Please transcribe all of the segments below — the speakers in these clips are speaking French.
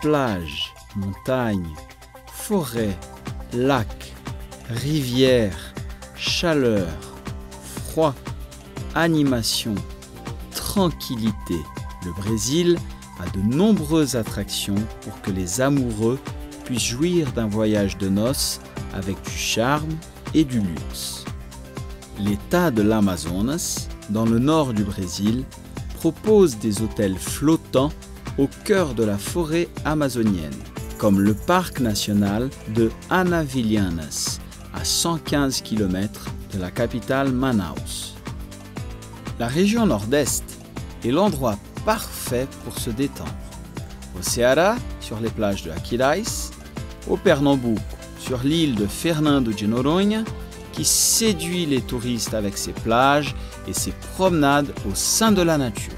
Plage, montagne, forêt, lac, rivière, chaleur, froid, animation, tranquillité. Le Brésil a de nombreuses attractions pour que les amoureux puissent jouir d'un voyage de noces avec du charme et du luxe. L'État de l'Amazonas, dans le nord du Brésil, propose des hôtels flottants au cœur de la forêt amazonienne, comme le parc national de Anavilhanas, à 115 km de la capitale Manaus. La région nord-est est l'endroit parfait pour se détendre. Au Ceará, sur les plages de Aquiraz, au Pernambouco, sur l'île de Fernando de Noronha, qui séduit les touristes avec ses plages et ses promenades au sein de la nature.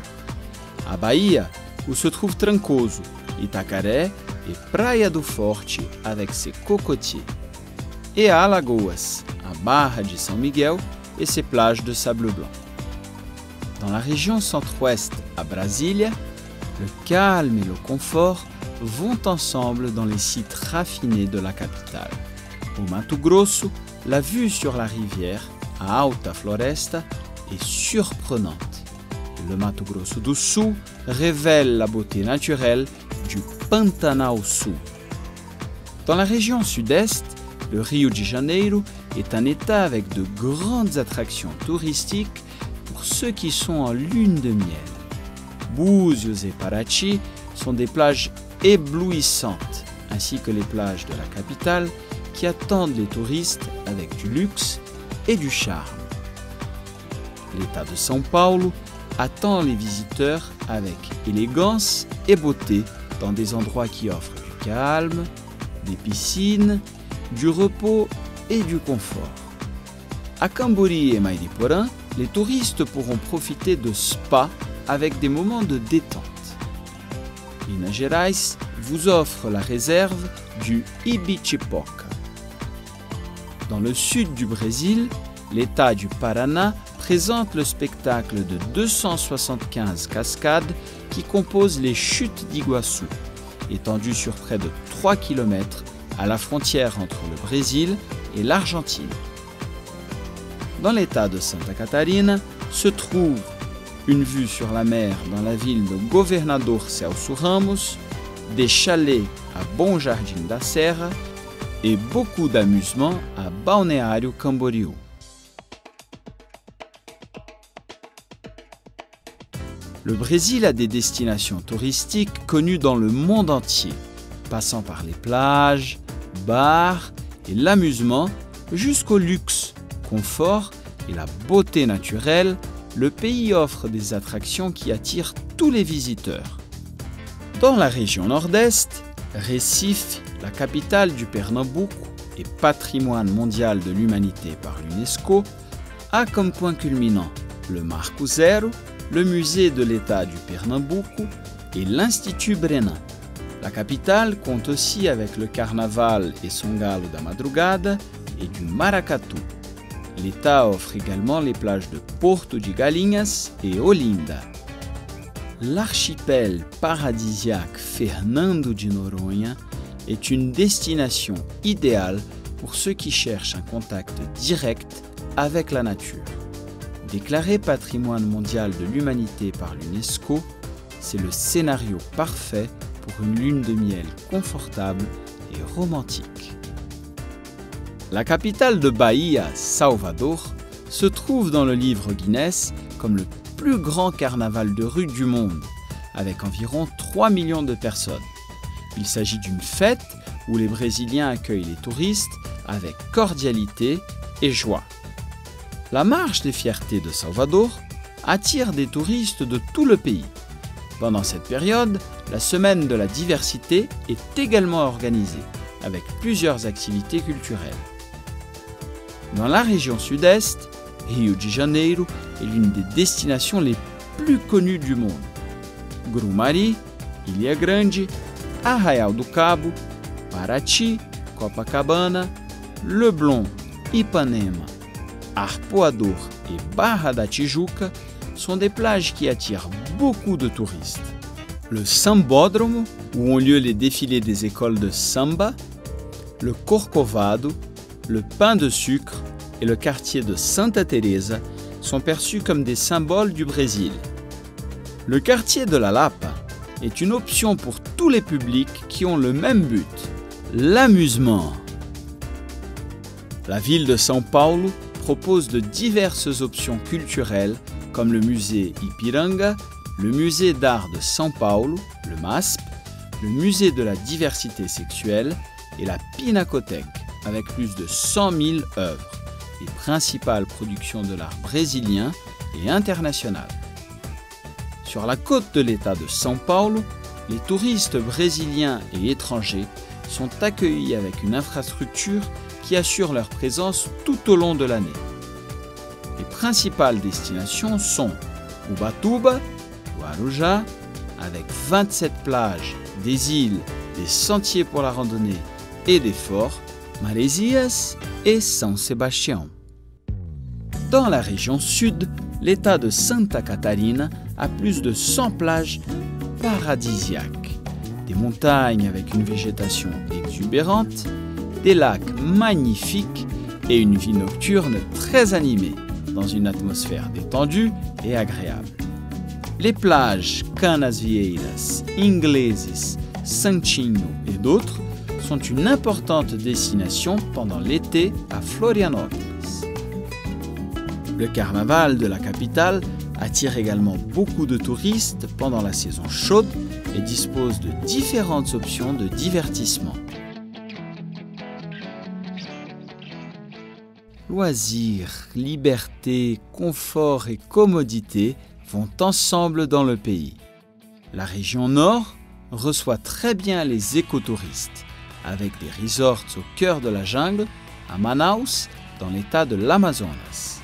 À Bahia, où se trouve Trancoso, Itacaré et Praia do Forte avec ses cocotiers. Et à Alagoas, à Barra de São Miguel et ses plages de sable blanc. Dans la région centre-ouest, à Brasilia, le calme et le confort vont ensemble dans les sites raffinés de la capitale. Au Mato Grosso, la vue sur la rivière, à Alta Floresta, est surprenante. Le Mato Grosso do Sul révèle la beauté naturelle du Pantanal Sul. Dans la région sud-est, le Rio de Janeiro est un État avec de grandes attractions touristiques pour ceux qui sont en lune de miel. Búzios et Paraty sont des plages éblouissantes, ainsi que les plages de la capitale qui attendent les touristes avec du luxe et du charme. L'État de São Paulo attend les visiteurs avec élégance et beauté dans des endroits qui offrent du calme, des piscines, du repos et du confort. À Cambori et Mairiporã, les touristes pourront profiter de spas avec des moments de détente. Minas Gerais vous offre la réserve du Ibitipoca. Dans le sud du Brésil, l'État du Paraná présente le spectacle de 275 cascades qui composent les chutes d'Iguaçu, étendues sur près de 3 km à la frontière entre le Brésil et l'Argentine. Dans l'État de Santa Catarina se trouve une vue sur la mer dans la ville de Governador Celso Ramos, des chalets à Bom Jardim da Serra et beaucoup d'amusements à Balneário Camboriú. Le Brésil a des destinations touristiques connues dans le monde entier, passant par les plages, bars et l'amusement jusqu'au luxe, confort et la beauté naturelle. Le pays offre des attractions qui attirent tous les visiteurs. Dans la région nord-est, Recife, la capitale du Pernambouco et patrimoine mondial de l'humanité par l'UNESCO, a comme point culminant le Marco Zero, le musée de l'État du Pernambouco et l'Institut Brennan. La capitale compte aussi avec le carnaval et son galo da madrugada et du maracatu. L'État offre également les plages de Porto de Galinhas et Olinda. L'archipel paradisiaque Fernando de Noronha est une destination idéale pour ceux qui cherchent un contact direct avec la nature. Déclaré patrimoine mondial de l'humanité par l'UNESCO, c'est le scénario parfait pour une lune de miel confortable et romantique. La capitale de Bahia, Salvador, se trouve dans le livre Guinness comme le plus grand carnaval de rue du monde, avec environ 3 millions de personnes. Il s'agit d'une fête où les Brésiliens accueillent les touristes avec cordialité et joie. La marche des fiertés de Salvador attire des touristes de tout le pays. Pendant cette période, la semaine de la diversité est également organisée, avec plusieurs activités culturelles. Dans la région sud-est, Rio de Janeiro est l'une des destinations les plus connues du monde. Grumari, Ilha Grande, Arraial do Cabo, Paraty, Copacabana, Leblon, Ipanema, Arpoador et Barra da Tijuca sont des plages qui attirent beaucoup de touristes. Le Sambódromo, où ont lieu les défilés des écoles de samba, le Corcovado, le Pain de Sucre et le quartier de Santa Teresa sont perçus comme des symboles du Brésil. Le quartier de la Lapa est une option pour tous les publics qui ont le même but, l'amusement. La ville de São Paulo propose de diverses options culturelles comme le musée Ipiranga, le musée d'art de São Paulo, le MASP, le musée de la diversité sexuelle et la Pinacothèque avec plus de 100 000 œuvres, les principales productions de l'art brésilien et international. Sur la côte de l'État de São Paulo, les touristes brésiliens et étrangers sont accueillis avec une infrastructure qui assure leur présence tout au long de l'année. Les principales destinations sont Ubatuba, Guarujá, avec 27 plages, des îles, des sentiers pour la randonnée et des forts, Maresias et São Sebastião. Dans la région sud, l'État de Santa Catarina a plus de 100 plages paradisiaques, des montagnes avec une végétation exubérante, des lacs magnifiques et une vie nocturne très animée, dans une atmosphère détendue et agréable. Les plages Canasvieiras, Ingleses, Santinho et d'autres sont une importante destination pendant l'été à Florianópolis. Le carnaval de la capitale attire également beaucoup de touristes pendant la saison chaude et dispose de différentes options de divertissement. Loisirs, liberté, confort et commodité vont ensemble dans le pays. La région nord reçoit très bien les écotouristes, avec des resorts au cœur de la jungle, à Manaus, dans l'état de l'Amazonas.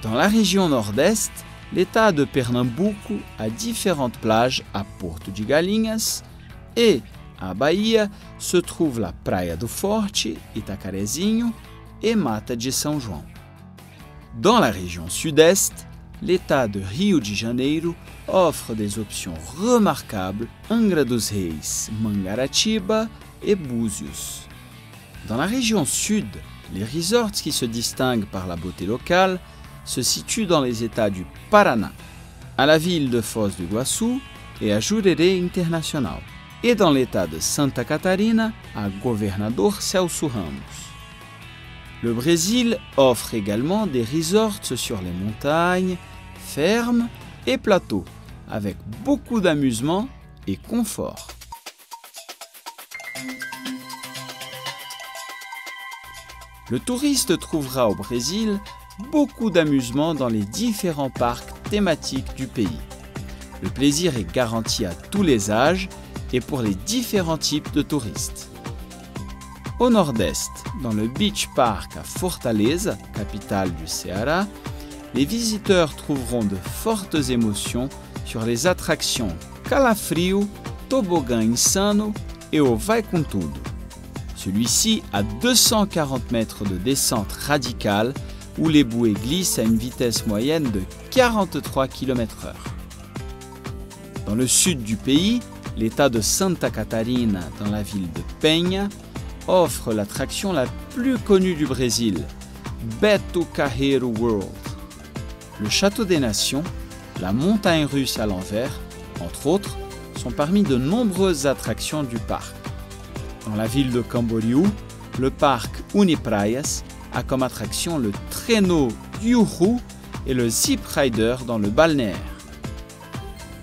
Dans la région nord-est, l'état de Pernambuco a différentes plages à Porto de Galinhas et, à Bahia, se trouve la Praia do Forte, Itacarezinho et Mata de São João. Dans la région sud-est, l'état de Rio de Janeiro offre des options remarquables, Angra dos Reis, Mangaratiba et Búzios. Dans la région sud, les resorts qui se distinguent par la beauté locale se situent dans les États du Paraná, à la ville de Foz do Iguaçu et à Jurerê International, et dans l'État de Santa Catarina, à Governador Celso Ramos. Le Brésil offre également des resorts sur les montagnes, fermes et plateaux, avec beaucoup d'amusement et confort. Le touriste trouvera au Brésil beaucoup d'amusement dans les différents parcs thématiques du pays. Le plaisir est garanti à tous les âges et pour les différents types de touristes. Au nord-est, dans le Beach Park à Fortaleza, capitale du Ceará, les visiteurs trouveront de fortes émotions sur les attractions Calafrio, Tobogã Insano et au Vai Com Tudo. Celui-ci a 240 mètres de descente radicale où les bouées glissent à une vitesse moyenne de 43 km/h. Dans le sud du pays, l'état de Santa Catarina, dans la ville de Penha, offre l'attraction la plus connue du Brésil, Beto Carreiro World. Le Château des Nations, la montagne russe à l'envers, entre autres, sont parmi de nombreuses attractions du parc. Dans la ville de Camboriú, le parc Unipraias a comme attraction le traîneau Yuhu et le Zip Rider dans le balnéaire.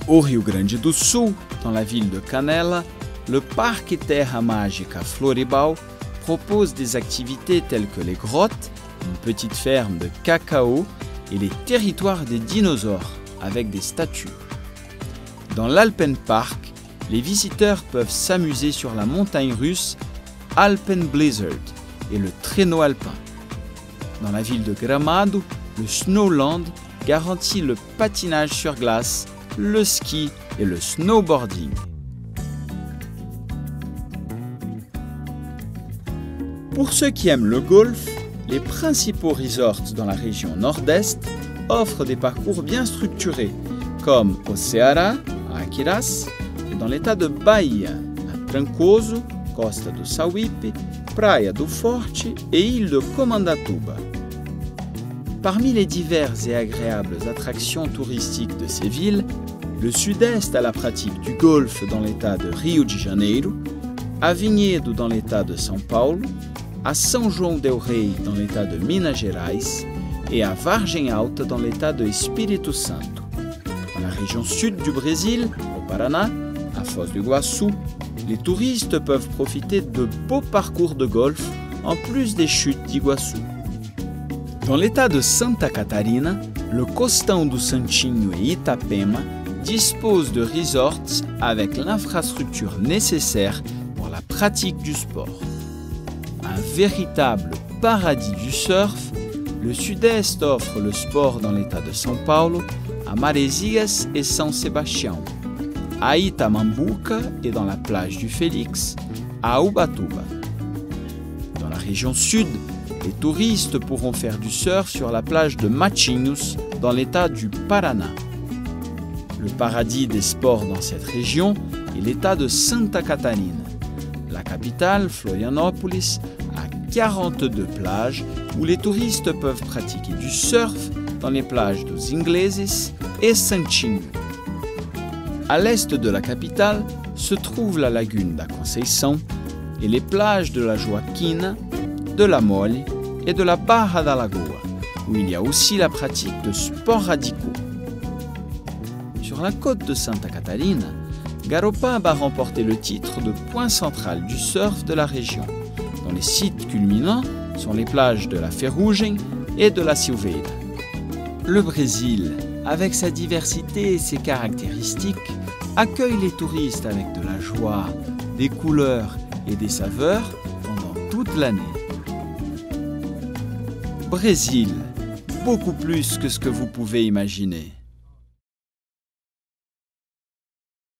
Au Rio Grande do Sul, dans la ville de Canela, le Parque Terra Mágica Floribal propose des activités telles que les grottes, une petite ferme de cacao et les territoires des dinosaures avec des statues. Dans l'Alpen Park, les visiteurs peuvent s'amuser sur la montagne russe Alpen Blizzard et le traîneau alpin. Dans la ville de Gramado, le Snowland garantit le patinage sur glace, le ski et le snowboarding. Pour ceux qui aiment le golf, les principaux resorts dans la région nord-est offrent des parcours bien structurés, comme au Ceará, à Aquiraz, et dans l'état de Bahia, à Trancoso, Costa do Sauípe, Praia do Forte et île de Comandatuba. Parmi les diverses et agréables attractions touristiques de ces villes, le sud-est a la pratique du golf dans l'état de Rio de Janeiro, à Vinhedo dans l'état de São Paulo, à São João del Rei dans l'état de Minas Gerais et à Vargem Alta dans l'état de Espírito Santo. Dans la région sud du Brésil, au Paraná, à Foz do Iguaçu, les touristes peuvent profiter de beaux parcours de golf en plus des chutes d'Iguaçu. Dans l'état de Santa Catarina, le Costão do Santinho et Itapema dispose de resorts avec l'infrastructure nécessaire pour la pratique du sport. Un véritable paradis du surf, le sud-est offre le sport dans l'état de São Paulo, à Maresias et São Sebastião, à Itamambuca et dans la plage du Félix, à Ubatuba. Dans la région sud, les touristes pourront faire du surf sur la plage de Matinhos dans l'état du Paraná. Le paradis des sports dans cette région est l'état de Santa Catarina. La capitale, Florianópolis, a 42 plages où les touristes peuvent pratiquer du surf dans les plages dos Ingleses et Santinho. À l'est de la capitale se trouve la lagune da Conceição et les plages de la Joaquina, de la Mole et de la Barra da Lagoa, où il y a aussi la pratique de sports radicaux. Sur la côte de Santa Catarina, Garopaba a remporté le titre de point central du surf de la région, dont les sites culminants sont les plages de la Ferrugem et de la Silveira. Le Brésil, avec sa diversité et ses caractéristiques, accueille les touristes avec de la joie, des couleurs et des saveurs pendant toute l'année. Brésil, beaucoup plus que ce que vous pouvez imaginer.